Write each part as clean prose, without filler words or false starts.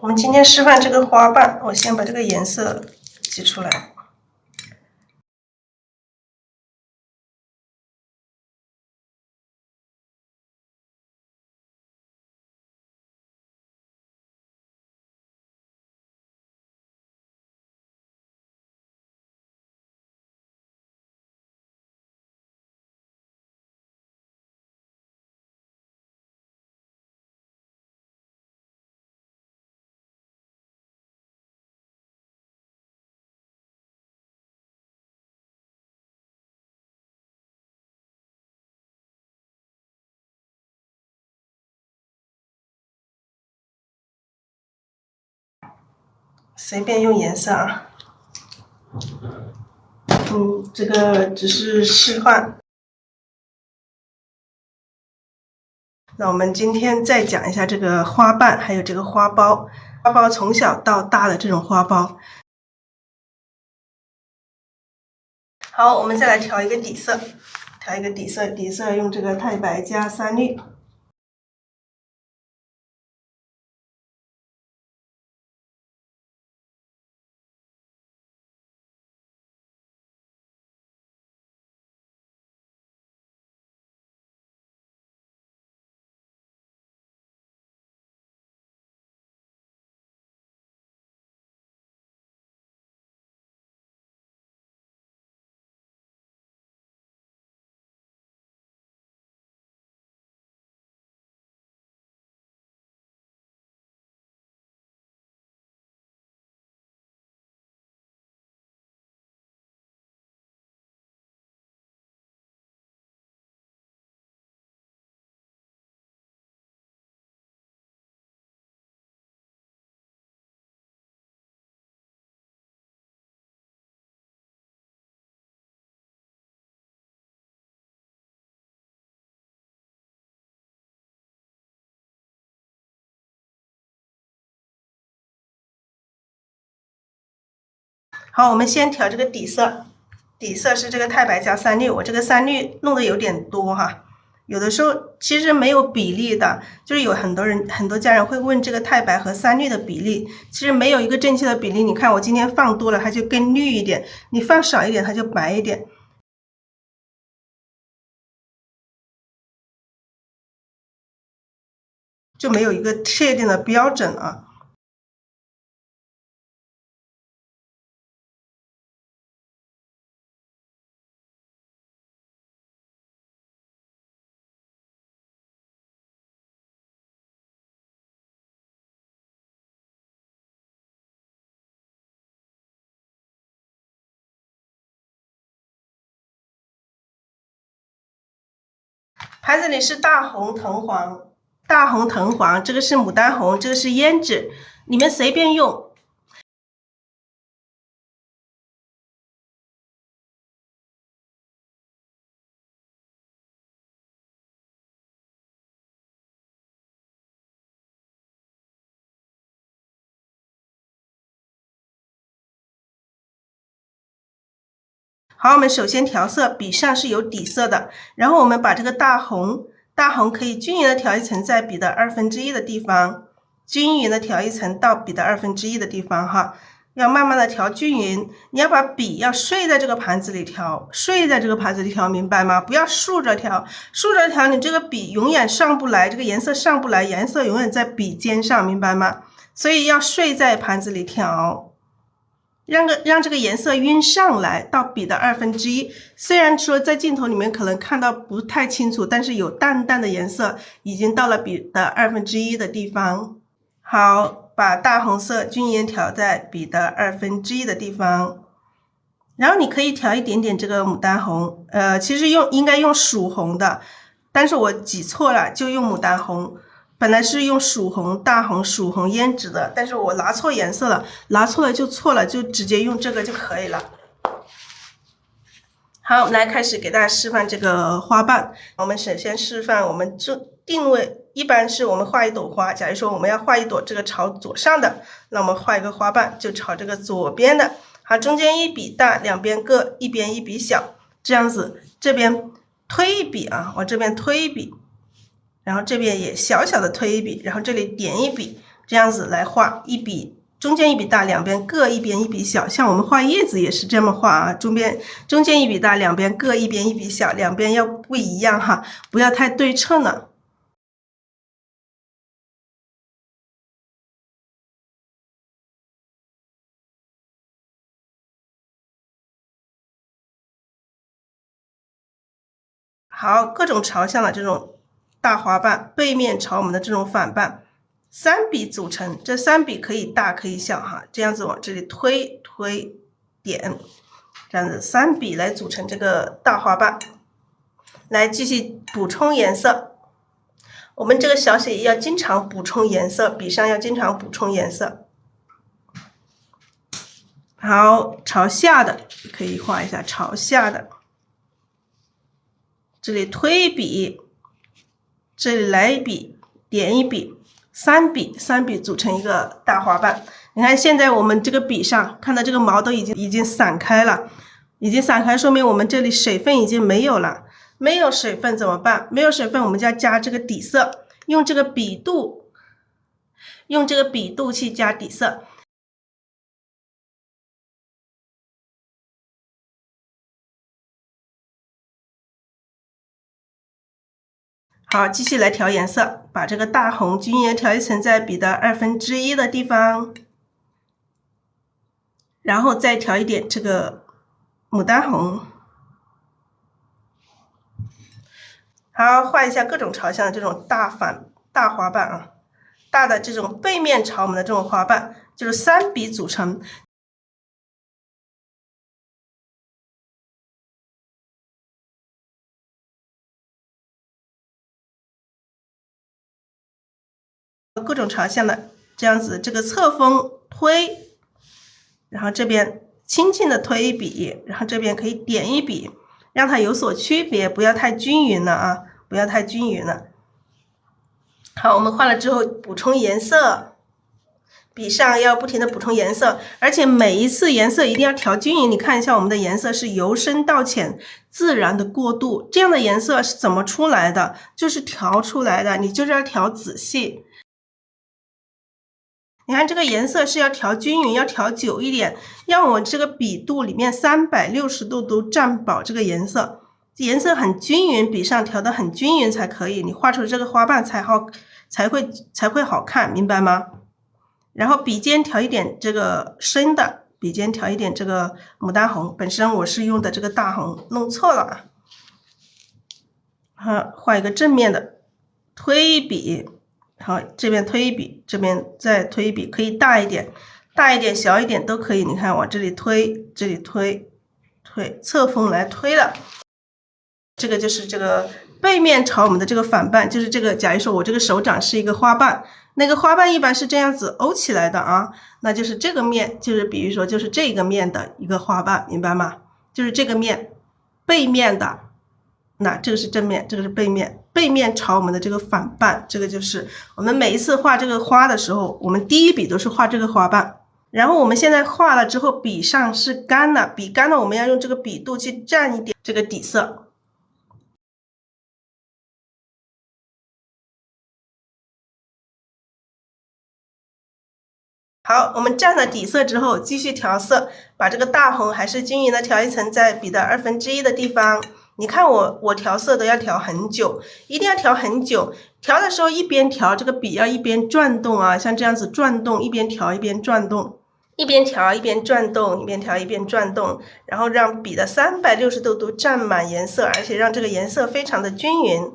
我们今天示范这个花瓣，我先把这个颜色挤出来。随便用颜色啊，这个只是示范。那我们今天再讲一下这个花瓣，还有这个花苞，花苞从小到大的这种花苞。好，我们再来调一个底色，底色用这个太白加3绿。好，我们先调这个底色，底色是这个太白加3绿，我这个3绿弄得有点多哈，有的时候其实没有比例的，就是有很多家人会问这个太白和3绿的比例，其实没有一个正确的比例。你看我今天放多了，它就更绿一点；你放少一点，它就白一点。就没有一个确定的标准啊。盘子里是大红藤黄，这个是牡丹红，这个是胭脂，你们随便用。好，我们首先调色，笔上是有底色的，然后我们把这个大红可以均匀的调一层在笔的1/2的地方，均匀的调一层到笔的1/2的地方哈，要慢慢的调均匀。你要把笔要睡在这个盘子里调，明白吗？不要竖着调，你这个笔永远上不来，这个颜色上不来，颜色永远在笔尖上，明白吗？所以要睡在盘子里调。让这个颜色晕上来到笔的1/2，虽然说在镜头里面可能看到不太清楚，但是有淡淡的颜色已经到了笔的1/2的地方。好，把大红色均匀调在笔的1/2的地方，然后你可以调一点点这个牡丹红，其实应该用曙红的，但是我挤错了，就用牡丹红。本来是用曙红、大红、曙红、胭脂的，但是我拿错颜色了，拿错了就错了，就直接用这个就可以了。好，我们来开始给大家示范这个花瓣。我们首先示范，我们定位一般是我们画一朵花，假如说我们要画一朵这个朝左上的，那我们画一个花瓣就朝这个左边的。好，中间一笔大，两边各一边一笔小，这样子，这边推一笔啊，我这边推一笔。然后这边也小小的推一笔，然后这里点一笔，这样子来画一笔。中间一笔大，两边各一边一笔小，像我们画叶子也是这么画啊，中间一笔大，两边各一边一笔小，两边要不一样哈，不要太对称了。好，各种朝向的这种大花瓣，背面朝我们的这种反瓣，3笔组成，这3笔可以大可以小哈，这样子往这里推点，这样子3笔来组成这个大花瓣。来继续补充颜色，我们这个小写要经常补充颜色，笔上要经常补充颜色。好，朝下的可以画一下朝下的，这里推一笔，这里来一笔，点一笔，3笔组成一个大花瓣。你看现在我们这个笔上看到这个毛都已经散开了，说明我们这里水分已经没有了。没有水分怎么办？没有水分我们就要加这个底色，用这个笔肚去加底色。好，继续来调颜色，把这个大红均匀的调一层在笔的1/2的地方，然后再调一点这个牡丹红。好，画一下各种朝向的这种大花瓣啊，大的这种背面朝我们的这种花瓣，就是3笔组成。各种朝向的这样子，这个侧锋推，然后这边轻轻的推一笔，然后这边可以点一笔，让它有所区别，不要太均匀了啊，不要太均匀了。好，我们画了之后补充颜色，笔上要不停的补充颜色，而且每一次颜色一定要调均匀。你看一下我们的颜色是由深到浅，自然的过渡，这样的颜色是怎么出来的？就是调出来的，你就是要调仔细。你看这个颜色是要调均匀，要调久一点，让我这个笔肚里面360度都占饱这个颜色，颜色很均匀，笔上调的很均匀才可以，你画出这个花瓣才会好看，明白吗？然后笔尖调一点这个深的，笔尖调一点这个牡丹红，本身我是用的这个大红，弄错了啊。好，画一个正面的，推一笔。好，这边推一笔，这边再推一笔，可以大一点，小一点都可以。你看，往这里推，这里推，侧锋来推了。这个就是这个背面朝我们的这个反瓣，就是这个。假如说我这个手掌是一个花瓣，那个花瓣一般是这样子欧起来的啊，那就是这个面，就是比如说就是这个面的一个花瓣，明白吗？就是这个面背面的。那这个是正面，这个是背面，背面朝我们的这个反瓣，这个就是我们每一次画这个花的时候，我们第一笔都是画这个花瓣。然后我们现在画了之后，笔上是干的，笔干了，我们要用这个笔肚去蘸一点这个底色。好，我们蘸了底色之后，继续调色，把这个大红还是均匀的调一层在笔的1/2的地方。你看我调色都要调很久，一定要调很久。调的时候一边调，这个笔要一边转动啊，像这样子转动，一边调一边转动，一边调一边转动，一边调一边转动，然后让笔的360度都占满颜色，而且让这个颜色非常的均匀。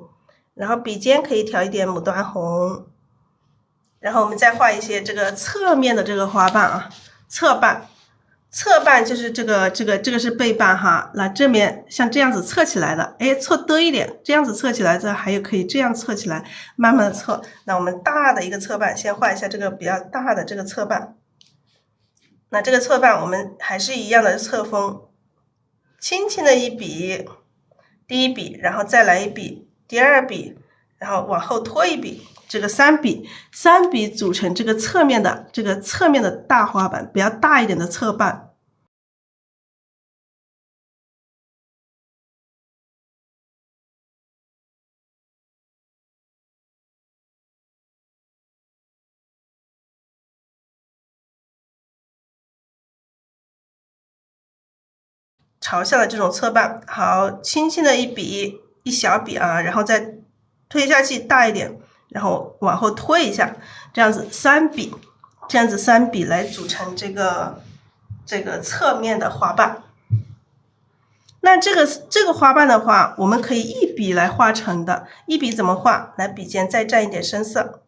然后笔尖可以调一点牡丹红。然后我们再画一些这个侧面的这个花瓣啊，侧瓣就是这个是背瓣哈，那正面像这样子侧起来的，哎，侧多一点，这样子侧起来，这还有可以这样侧起来，慢慢的侧。那我们大的一个侧瓣，先画一下这个比较大的这个侧瓣。那这个侧瓣我们还是一样的侧锋，轻轻的一笔，第一笔，然后再来一笔，第二笔，然后往后拖一笔。这个3笔组成这个侧面的大花瓣，比较大一点的侧瓣。朝向的这种侧瓣。好，轻轻的一笔，一小笔啊，然后再推下去大一点，然后往后推一下，这样子3笔，这样子3笔来组成这个侧面的花瓣。那这个花瓣的话，我们可以一笔来画成的。一笔怎么画？来，笔尖再蘸一点深色，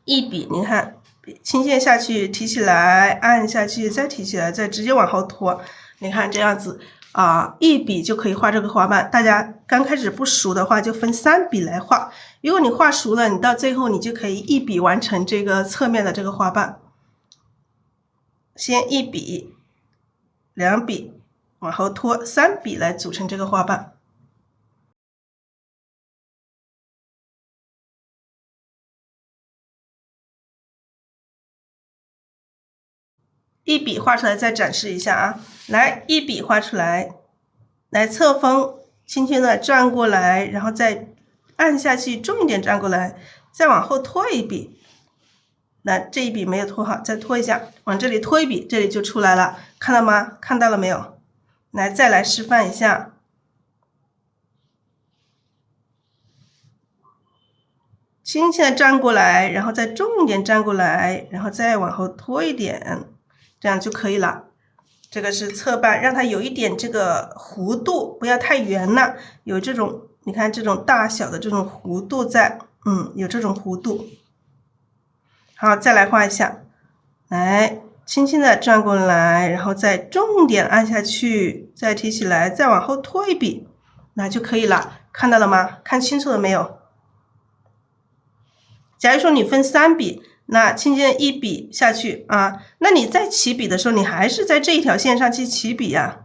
一笔，你看，轻轻下去，提起来，按下去，再提起来，再直接往后拖。你看这样子啊，一笔就可以画这个花瓣。大家刚开始不熟的话，就分3笔来画。如果你画熟了，你到最后你就可以一笔完成这个侧面的这个花瓣。先一笔、2笔。往后拖3笔来组成这个花瓣。一笔画出来再展示一下啊，来，一笔画出来，来侧锋轻轻的转过来，然后再按下去，重一点转过来，再往后拖一笔。那这一笔没有拖好，再拖一下，往这里拖一笔，这里就出来了，看到吗？看到了没有？来，再来示范一下，轻轻的转过来，然后再重一点转过来，然后再往后拖一点，这样就可以了。这个是侧瓣，让它有一点这个弧度，不要太圆了，有这种，你看这种大小的这种弧度在，有这种弧度。好，再来画一下，来。轻轻的转过来，然后再重点按下去，再提起来，再往后拖一笔，那就可以了。看到了吗？看清楚了没有？假如说你分3笔，那轻轻的一笔下去啊，那你再起笔的时候，你还是在这一条线上去起笔呀。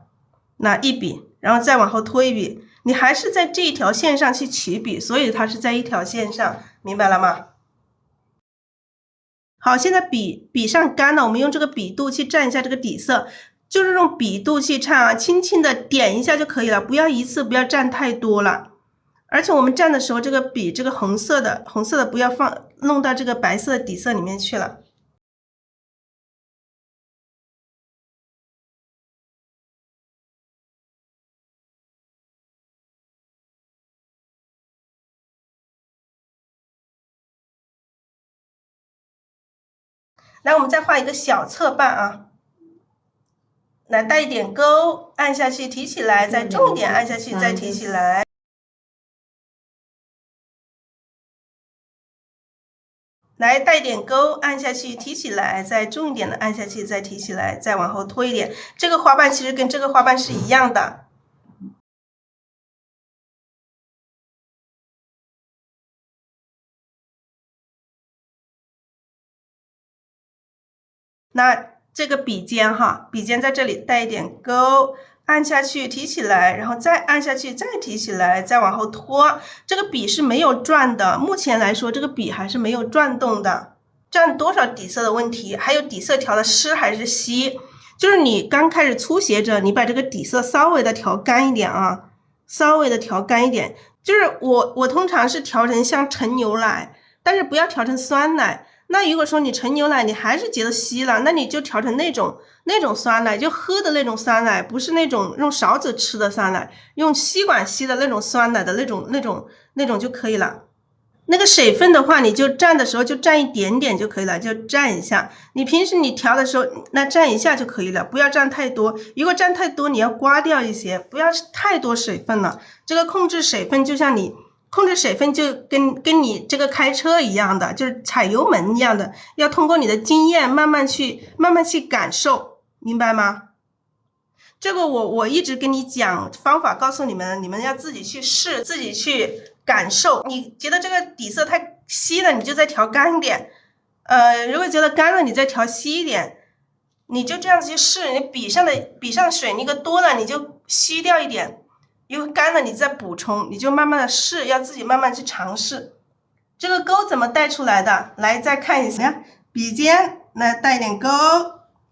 那一笔，然后再往后拖一笔，你还是在这一条线上去起笔，所以它是在一条线上，明白了吗？好，现在笔上干了，我们用这个笔肚去蘸一下这个底色，就是用笔肚去蘸啊，轻轻的点一下就可以了，不要一次不要蘸太多了。而且我们蘸的时候，这个笔这个红色的不要弄到这个白色的底色里面去了。来，我们再画一个小侧瓣啊，来带一点钩，按下去提起来，再重一点按下去，再提起来。来带点钩，按下去提起来，再重一点的按下去，再提起来，再往后拖一点。这个花瓣其实跟这个花瓣是一样的。那这个笔尖哈，笔尖在这里带一点钩，按下去提起来，然后再按下去，再提起来，再往后拖。这个笔是没有转的，目前来说这个笔还是没有转动的。占多少底色的问题，还有底色调的湿还是稀，就是你刚开始初学者，你把这个底色稍微的调干一点啊，稍微的调干一点。就是我通常是调成像纯牛奶，但是不要调成酸奶。那如果说你纯牛奶你还是觉得稀了，那你就调成那种酸奶，就喝的那种酸奶，不是那种用勺子吃的酸奶，用吸管吸的那种酸奶的那种就可以了。那个水分的话，你就蘸的时候就蘸一点点就可以了，就蘸一下。你平时你调的时候，那蘸一下就可以了，不要蘸太多。如果蘸太多，你要刮掉一些，不要太多水分了。这个控制水分，就像你控制水分，就跟你这个开车一样的，就是踩油门一样的，要通过你的经验慢慢去感受，明白吗？这个我一直跟你讲方法，告诉你们，你们要自己去试，自己去感受。你觉得这个底色太稀了，你就再调干一点。如果觉得干了，你再调稀一点。你就这样去试，你笔上水那个多了，你就稀掉一点；如果干了，你再补充。你就慢慢的试，要自己慢慢去尝试。这个钩怎么带出来的？来，再看一下，笔尖来带一点钩。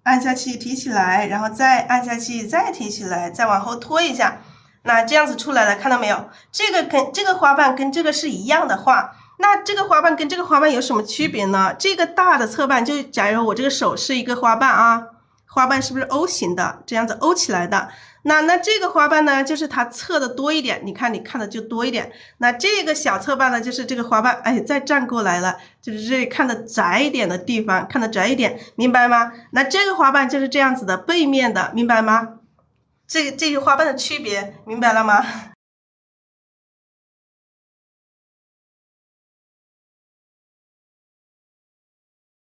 按下去提起来，然后再按下去再提起来，再往后拖一下，那这样子出来了，看到没有？这个跟这个花瓣跟这个是一样的画，那这个花瓣跟这个花瓣有什么区别呢？这个大的侧瓣，就假如我这个手是一个花瓣啊，花瓣是不是 O 型的，这样子 O 起来的？那这个花瓣呢，就是它侧的多一点，你看的就多一点。那这个小侧瓣呢，就是这个花瓣，哎，再站过来了，就是这里看的窄一点的地方，看的窄一点，明白吗？那这个花瓣就是这样子的，背面的，明白吗？这些花瓣的区别，明白了吗？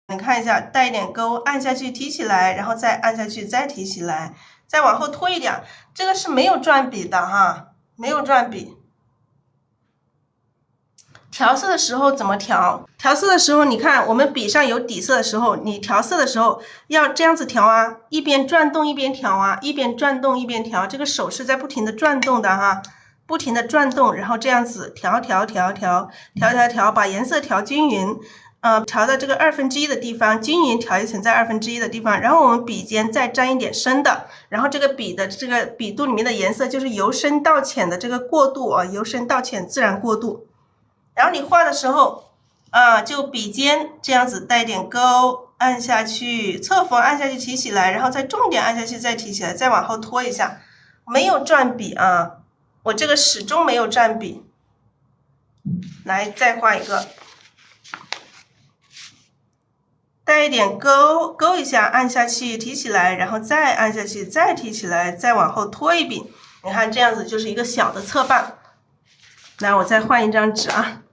你看一下，带一点钩，按下去提起来，然后再按下去，再提起来，再往后拖一点。这个是没有转笔的哈，没有转笔。调色的时候怎么调？调色的时候，你看我们笔上有底色的时候，你调色的时候要这样子调啊，一边转动一边调啊，一边转动一边调。这个手是在不停的转动的哈，不停的转动，然后这样子调，把颜色调均匀。调到这个1/2的地方，均匀调一层在1/2的地方，然后我们笔尖再沾一点深的，然后这个笔的这个笔肚里面的颜色就是由深到浅的这个过渡啊，由深到浅自然过渡。然后你画的时候就笔尖这样子带点钩，按下去，侧锋按下去提起来，然后再重点按下去再提起来，再往后拖一下，没有转笔啊，我这个始终没有转笔。来，再画一个。带一点勾一下，按下去提起来，然后再按下去，再提起来，再往后拖一笔。你看这样子就是一个小的侧瓣。来，我再换一张纸啊。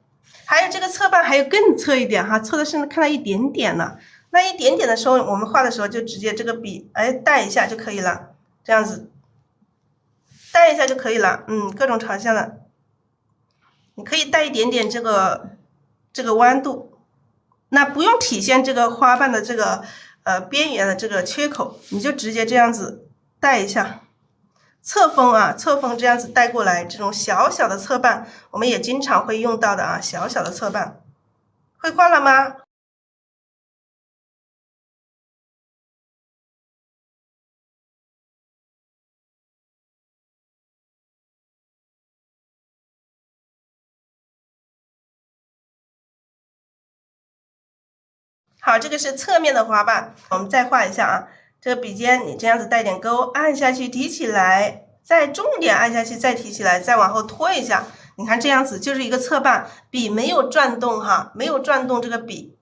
还有这个侧瓣还有更侧一点哈，侧的甚至看到一点点了。那一点点的时候，我们画的时候就直接这个笔带一下就可以了，这样子带一下就可以了。各种朝向的，你可以带一点点这个弯度。那不用体现这个花瓣的这个边缘的这个缺口，你就直接这样子带一下，侧锋啊，侧锋这样子带过来，这种小小的侧瓣，我们也经常会用到的啊，小小的侧瓣，会画了吗？好，这个是侧面的花瓣，我们再画一下啊。这个笔尖你这样子带点钩，按下去提起来，再重点按下去，再提起来，再往后拖一下。你看这样子就是一个侧瓣，笔没有转动哈，没有转动这个笔。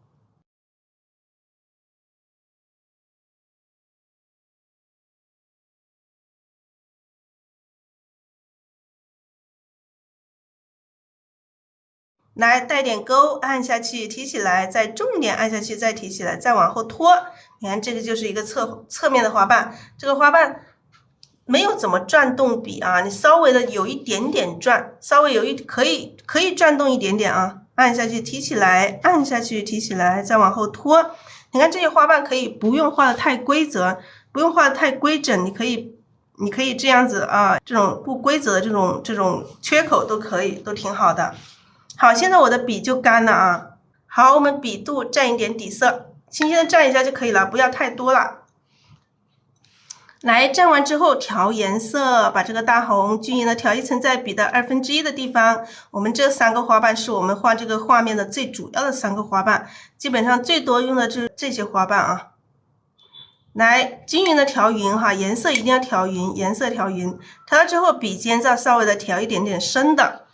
来带点钩，按下去提起来，再重点按下去，再提起来，再往后拖。你看这个就是一个侧面的花瓣，这个花瓣没有怎么转动笔啊，你稍微的有一点点转，稍微可以转动一点点啊，按下去提起来，按下去提起来，再往后拖。你看这些花瓣可以不用画的太规则，不用画的太规整，你可以这样子啊，这种不规则的这种缺口都可以，都挺好的。好，现在我的笔就干了啊。好，我们笔肚蘸一点底色，轻轻的蘸一下就可以了，不要太多了。来，蘸完之后调颜色，把这个大红均匀的调一层在笔的1/2的地方。我们这3个花瓣是我们画这个画面的最主要的3个花瓣，基本上最多用的就是这些花瓣啊。来，均匀的调匀哈，颜色一定要调匀，颜色调匀。调了之后，笔尖再稍微的调一点点深的。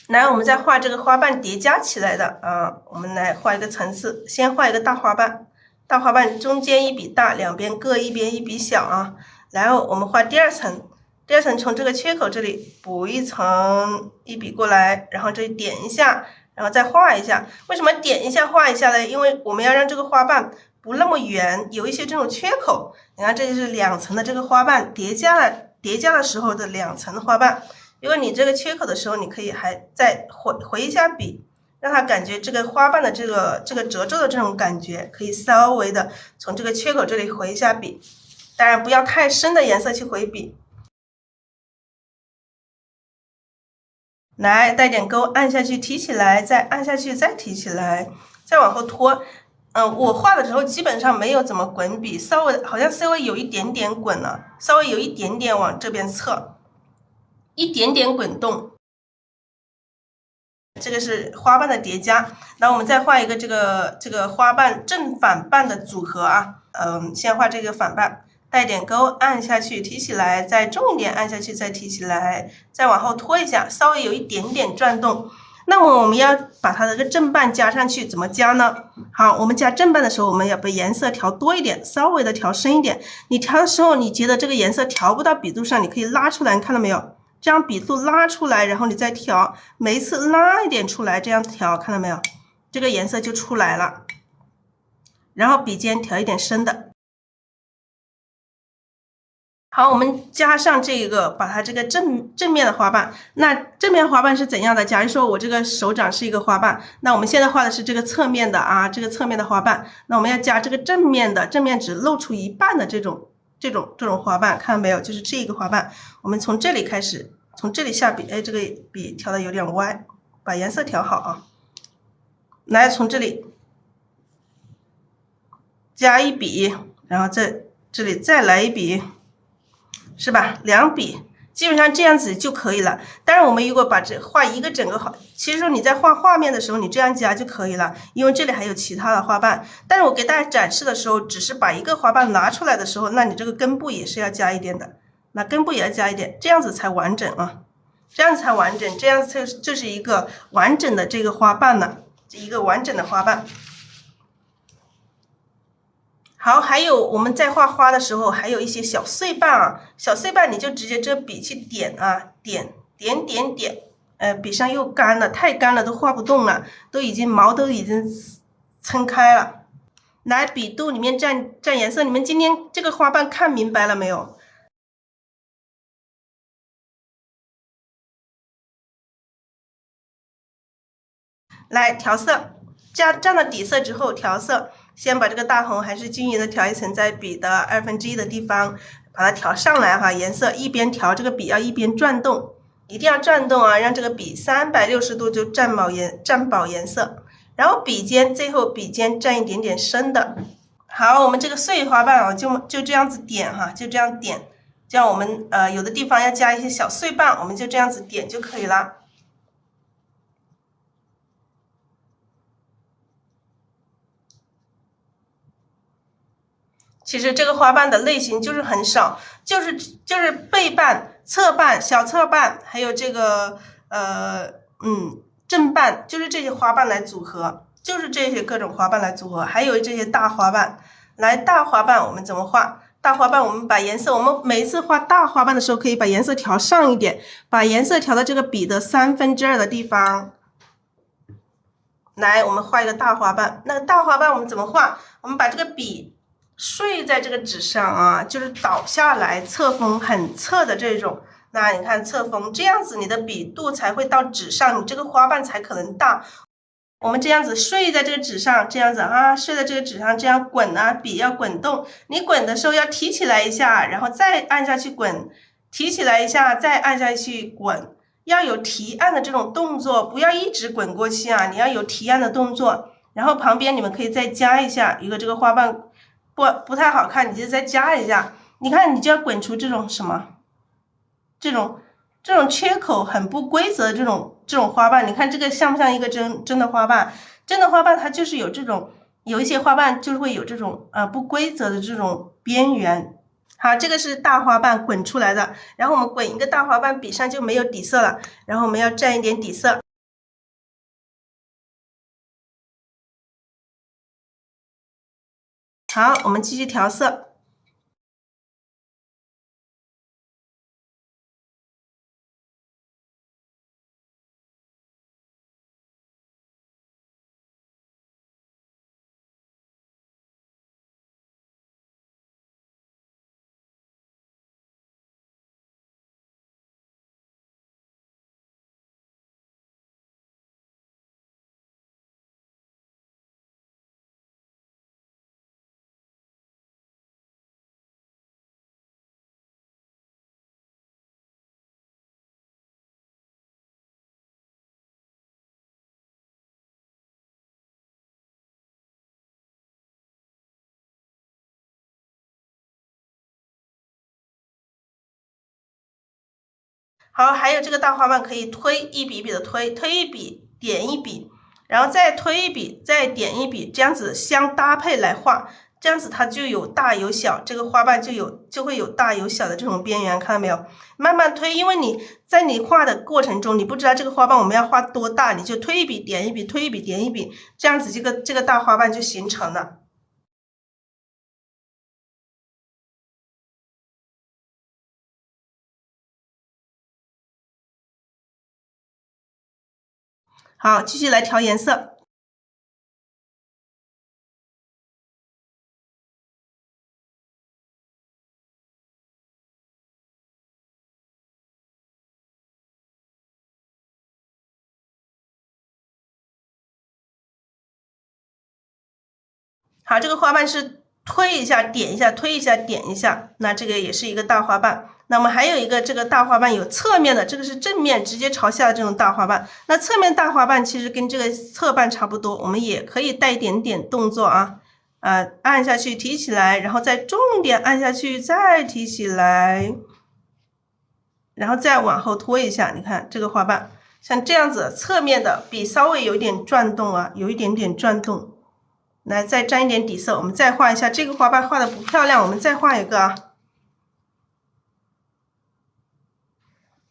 来，我们再画这个花瓣叠加起来的啊，我们来画一个层次，先画一个大花瓣，大花瓣中间一笔大，两边各一边一笔小啊。然后我们画第2层，第2层从这个缺口这里补一层，一笔过来，然后这里点一下，然后再画一下。为什么点一下画一下呢？因为我们要让这个花瓣不那么圆，有一些这种缺口。你看，这就是2层的这个花瓣叠加的时候的2层的花瓣。如果你这个缺口的时候，你可以还再回一下笔，让它感觉这个花瓣的这个褶皱的这种感觉，可以稍微的从这个缺口这里回一下笔，当然不要太深的颜色去回笔。来，带点钩，按下去提起来，再按下去再提起来，再往后拖。我画的时候基本上没有怎么滚笔，好像稍微有一点点滚了，稍微有一点点往这边侧。一点点滚动，这个是花瓣的叠加。然后我们再画一个这个花瓣正反瓣的组合啊。先画这个反瓣，带点钩，按下去，提起来，再重一点，按下去，再提起来，再往后拖一下，稍微有一点点转动。那么我们要把它的这个正瓣加上去，怎么加呢？好，我们加正瓣的时候，我们要把颜色调多一点，稍微的调深一点。你调的时候，你觉得这个颜色调不到笔肚上，你可以拉出来，你看到没有？这样笔肚拉出来，然后你再调，每一次拉一点出来，这样调，看到没有？这个颜色就出来了。然后笔尖调一点深的。好，我们加上这个，把它这个正面的花瓣。那正面花瓣是怎样的？假如说我这个手掌是一个花瓣，那我们现在画的是这个侧面的啊，这个侧面的花瓣。那我们要加这个正面的，正面只露出一半的这种花瓣，看到没有？就是这个花瓣。我们从这里开始，从这里下笔，哎，这个笔调的有点歪，把颜色调好啊。来，从这里加一笔，然后在这里再来一笔。是吧？2笔，基本上这样子就可以了。当然，我们如果把这画一个整个其实说你在画画面的时候，你这样加就可以了，因为这里还有其他的花瓣。但是我给大家展示的时候，只是把一个花瓣拿出来的时候，那你这个根部也是要加一点的，那根部也要加一点，这样子才完整啊，这样子才完整，这样这是一个完整的这个花瓣呢，一个完整的花瓣。好，还有我们在画花的时候，还有一些小碎瓣啊，小碎瓣你就直接这笔去点啊，点，笔上又干了，太干了都画不动了，毛都已经撑开了。来，笔肚里面蘸颜色，你们今天这个花瓣看明白了没有？来调色，蘸了底色之后调色。先把这个大红还是均匀的调一层，在笔的1/2的地方，把它调上来哈。颜色一边调，这个笔要一边转动，一定要转动啊，让这个笔360度就蘸饱颜色。然后最后笔尖蘸一点点深的。好，我们这个碎花瓣啊，就这样子点哈，就这样点。这样我们有的地方要加一些小碎瓣，我们就这样子点就可以了。其实这个花瓣的类型就是很少，就是背瓣、侧瓣、小侧瓣，还有这个正瓣，就是这些花瓣来组合，就是这些各种花瓣来组合，还有这些大花瓣。来，大花瓣我们怎么画？大花瓣我们把颜色，我们每一次画大花瓣的时候，可以把颜色调上一点，把颜色调到这个笔的2/3的地方。来，我们画一个大花瓣。那个大花瓣我们怎么画？我们把这个笔睡在这个纸上啊，就是倒下来，侧锋很侧的这种。那你看侧锋这样子，你的笔肚才会到纸上，你这个花瓣才可能大。我们这样子睡在这个纸上，这样子啊，睡在这个纸上，这样滚啊，笔要滚动。你滚的时候要提起来一下，然后再按下去滚，提起来一下，再按下去滚。要有提按的这种动作，不要一直滚过去啊！你要有提按的动作。然后旁边你们可以再加一下一个这个花瓣，不太好看，你就再加一下。你看，你就要滚出这种什么，这种缺口很不规则的这种花瓣。你看这个像不像一个真的花瓣？真的花瓣它就是有一些花瓣就是会有这种不规则的这种边缘。好，这个是大花瓣滚出来的，然后我们滚一个大花瓣，笔上就没有底色了，然后我们要蘸一点底色。好，我们继续调色。好，还有这个大花瓣可以推一笔一笔的推一笔，点一笔，然后再推一笔，再点一笔，这样子相搭配来画，这样子它就有大有小，这个花瓣就会有大有小的这种边缘，看到没有？慢慢推，因为你在你画的过程中，你不知道这个花瓣我们要画多大，你就推一笔点一笔，推一笔点一笔，这样子这个大花瓣就形成了。好，继续来调颜色。好，这个花瓣是推一下点一下，推一下点一下，那这个也是一个大花瓣。那么还有一个这个大花瓣有侧面的，这个是正面直接朝下的这种大花瓣。那侧面大花瓣其实跟这个侧瓣差不多，我们也可以带一点点动作啊，按下去提起来，然后再重点按下去，再提起来，然后再往后拖一下。你看这个花瓣像这样子，侧面的笔稍微有一点转动啊，有一点点转动。来，再沾一点底色，我们再画一下。这个花瓣画的不漂亮，我们再画一个啊。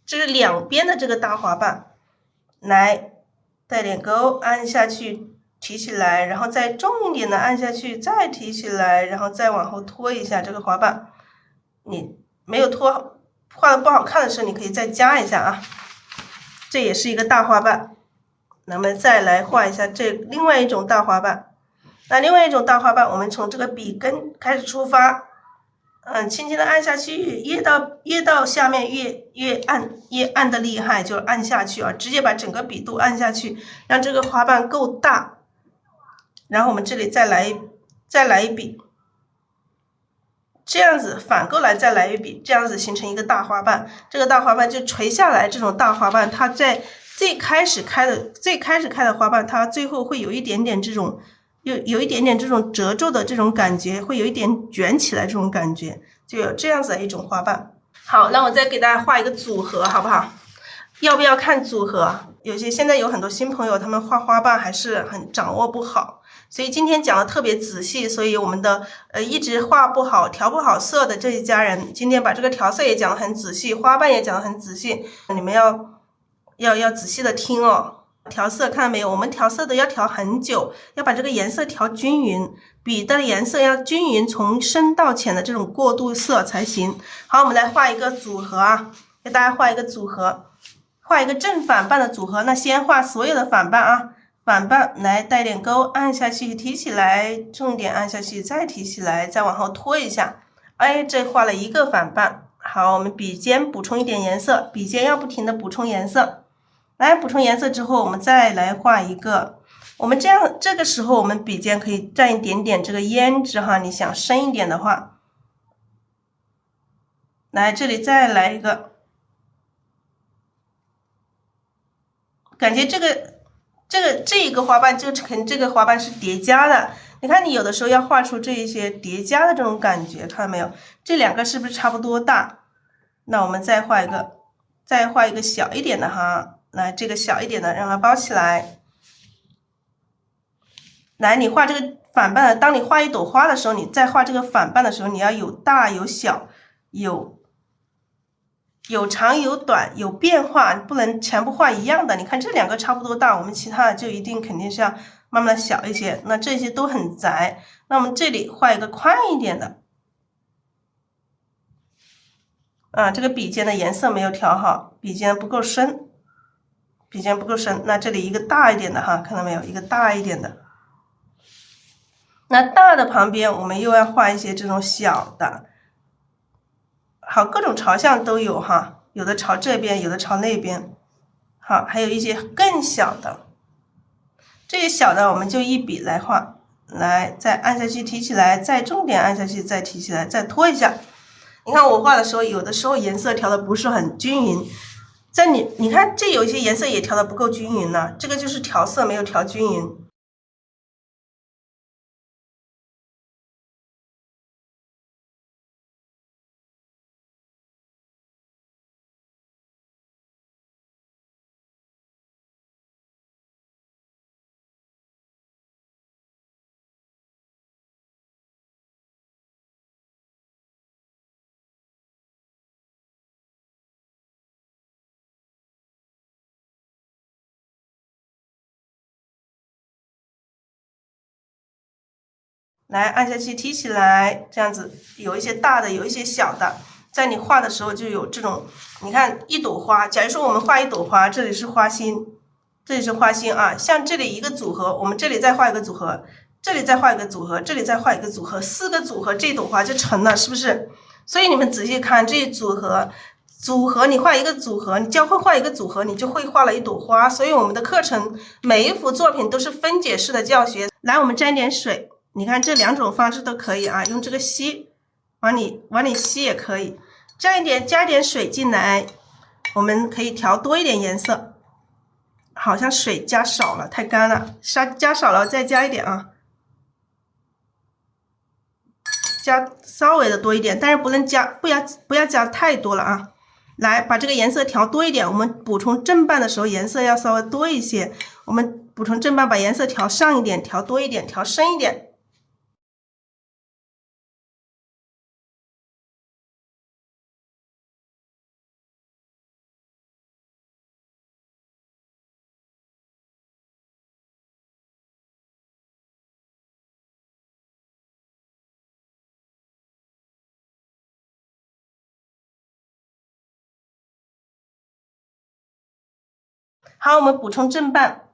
这是两边的这个大花瓣，来带点勾，按下去提起来，然后再重一点的按下去，再提起来，然后再往后拖一下这个花瓣。你没有拖，画的不好看的时候，你可以再加一下啊。这也是一个大花瓣。那么再来画一下这另外一种大花瓣。那另外一种大花瓣，我们从这个笔根开始出发，轻轻的按下去，越到下面越按的厉害，就按下去啊，直接把整个笔都按下去，让这个花瓣够大。然后我们这里再来一笔，这样子反过来再来一笔，这样子形成一个大花瓣。这个大花瓣就垂下来，这种大花瓣，它在最开始开的花瓣，它最后会有一点点这种。有一点点这种褶皱的这种感觉，会有一点卷起来这种感觉，就有这样子的一种花瓣。好，那我再给大家画一个组合，好不好？要不要看组合？现在有很多新朋友，他们画花瓣还是很掌握不好，所以今天讲的特别仔细，所以我们的一直画不好、调不好色的这一家人，今天把这个调色也讲得很仔细，花瓣也讲得很仔细，你们要仔细的听哦。调色看到没有？我们调色的要调很久，要把这个颜色调均匀，笔的颜色要均匀，从深到浅的这种过渡色才行。好，我们来画一个组合啊，给大家画一个组合，画一个正反瓣的组合。那先画所有的反瓣啊，反瓣来带点勾，按下去提起来，重点按下去，再提起来，再往后拖一下。哎，这画了一个反瓣。好，我们笔尖补充一点颜色，笔尖要不停的补充颜色。来补充颜色之后，我们再来画一个。我们这个时候，我们笔尖可以蘸一点点这个胭脂哈，你想深一点的话，来这里再来一个。感觉这一个花瓣就肯定这个花瓣是叠加的。你看，你有的时候要画出这一些叠加的这种感觉，看到没有？这两个是不是差不多大？那我们再画一个小一点的哈。来，这个小一点的让它包起来。来，你画这个反瓣的，当你画一朵花的时候，你在画这个反瓣的时候，你要有大有小，有长有短，有变化，不能全部画一样的。你看这两个差不多大，我们其他的就肯定是要慢慢的小一些。那这些都很窄，那我们这里画一个宽一点的。这个笔尖的颜色没有调好，笔尖不够深，那这里一个大一点的哈，看到没有？一个大一点的。那大的旁边我们又要画一些这种小的。好，各种朝向都有哈，有的朝这边，有的朝那边。好，还有一些更小的，这些小的我们就一笔来画，来再按下去提起来，再重点按下去，再提起来，再拖一下。你看我画的时候，有的时候颜色调的不是很均匀，你看这有一些颜色也调的不够均匀呢，这个就是调色没有调均匀。来按下去提起来，这样子有一些大的，有一些小的，在你画的时候就有这种，你看一朵花，假如说我们画一朵花，这里是花心，这里是花心啊，像这里一个组合，我们这里再画一个组合，这里再画一个组合，这里再画一个组合，4个组合，这朵花就成了，是不是？所以你们仔细看这组合，你画一个组合，你教会画一个组合，你就会画了一朵花。所以我们的课程每一幅作品都是分解式的教学。来，我们沾点水，你看这2种方式都可以啊，用这个吸，往里吸也可以，沾一点，加点水进来，我们可以调多一点颜色。好像水加少了，太干了，加少了再加一点啊。加稍微的多一点，但是不能加，不要加太多了啊！来，把这个颜色调多一点。我们补充正半的时候，颜色要稍微多一些。我们补充正半，把颜色调上一点，调多一点，调深一点。好，我们补充正半，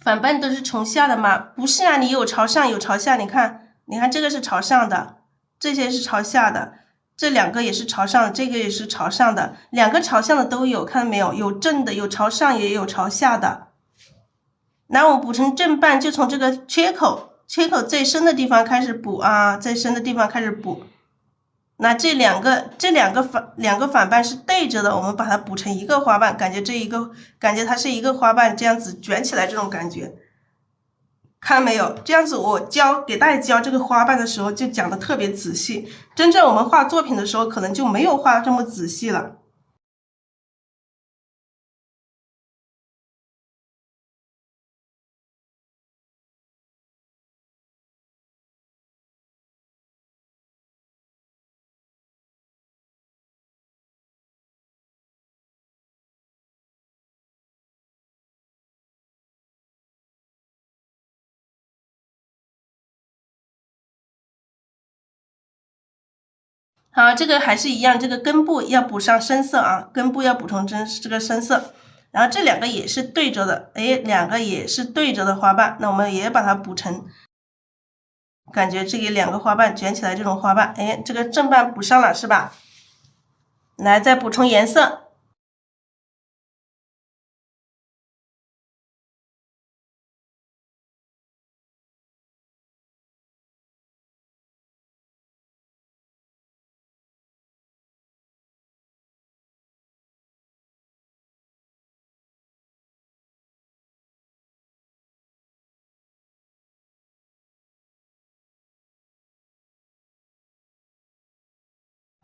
反半都是从下的嘛？不是啊，你有朝上有朝下，你看这个是朝上的，这些是朝下的，这2个也是朝上的，这个也是朝上的，2个朝向的都有，看到没有？有正的，有朝上，也有朝下的。那我们补成正半，就从这个缺口最深的地方开始补啊，最深的地方开始补。那这两个反半是对着的，我们把它补成一个花瓣，感觉它是一个花瓣，这样子卷起来这种感觉，看到没有？这样子我给大家教这个花瓣的时候就讲的特别仔细，真正我们画作品的时候可能就没有画这么仔细了。好，这个还是一样，这个根部要补上深色啊，根部要补充这个深色。然后这2个也是对折的，哎，2个也是对折的花瓣，那我们也把它补成，感觉这个2个花瓣卷起来这种花瓣，哎，这个正半补上了是吧？来，再补充颜色。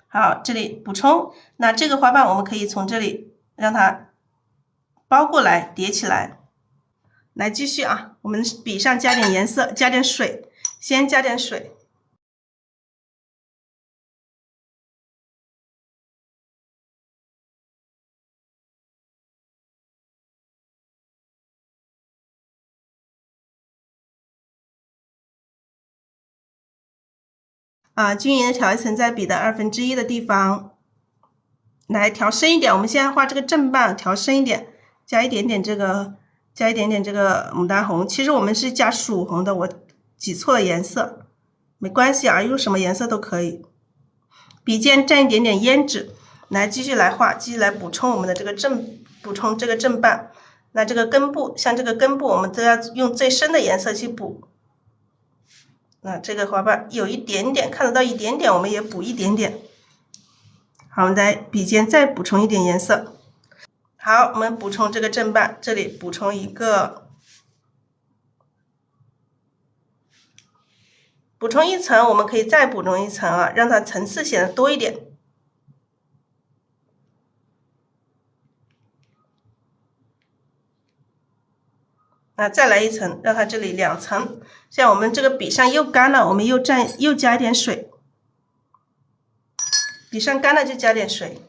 好，这里补充，那这个花瓣我们可以从这里让它包过来叠起来。来继续啊，我们笔上加点颜色，加点水，先加点水。啊，均匀的调一层在笔的1/2的地方，来调深一点。我们现在画这个正半，调深一点，加一点点这个牡丹红。其实我们是加曙红的，我挤错了颜色，没关系啊，用什么颜色都可以。笔尖蘸一点点胭脂，来继续来画，继续来补充我们的这个正半。那这个根部，像这个根部，我们都要用最深的颜色去补。那这个花瓣有一点点看得到一点点，我们也补一点点。好，我们在笔尖再补充一点颜色。好，我们补充这个正半，这里补充一个，补充1层，我们可以再补充1层啊，让它层次显得多一点。那再来1层，让它这里2层。像我们这个笔上又干了，我们又加一点水。笔上干了就加点水。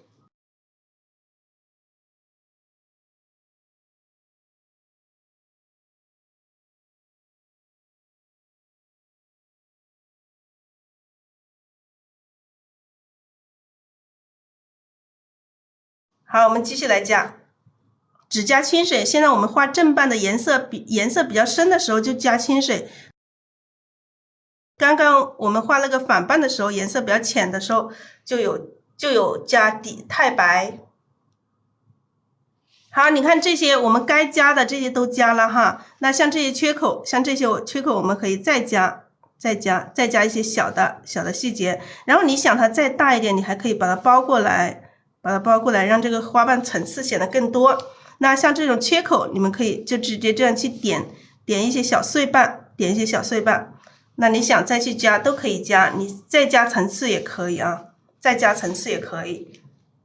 好，我们继续来加，只加清水。现在我们画正半的颜色比较深的时候就加清水。刚刚我们画那个反半的时候，颜色比较浅的时候就有加太白。好，你看这些我们该加的这些都加了哈。那像这些缺口，我们可以再加一些小的细节。然后你想它再大一点，你还可以把它包过来，让这个花瓣层次显得更多。那像这种缺口，你们可以就直接这样去点一些小碎瓣，那你想再去加都可以加，你再加层次也可以啊，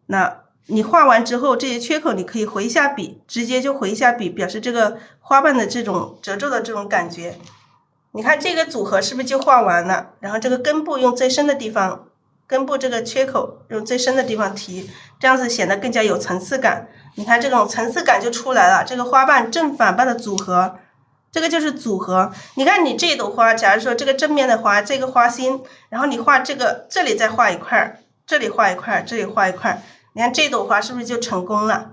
那你画完之后，这些缺口你可以回一下笔，直接就回一下笔，表示这个花瓣的这种褶皱的这种感觉。你看这个组合是不是就画完了？然后这个根部用最深的地方，根部这个缺口用最深的地方提，这样子显得更加有层次感。你看这种层次感就出来了，这个花瓣正反瓣的组合。这个就是组合。你看你这朵花，假如说这个正面的花，这个花心，然后你画这个，这里再画一块，这里画一块，这里画一块，你看这朵花是不是就成功了？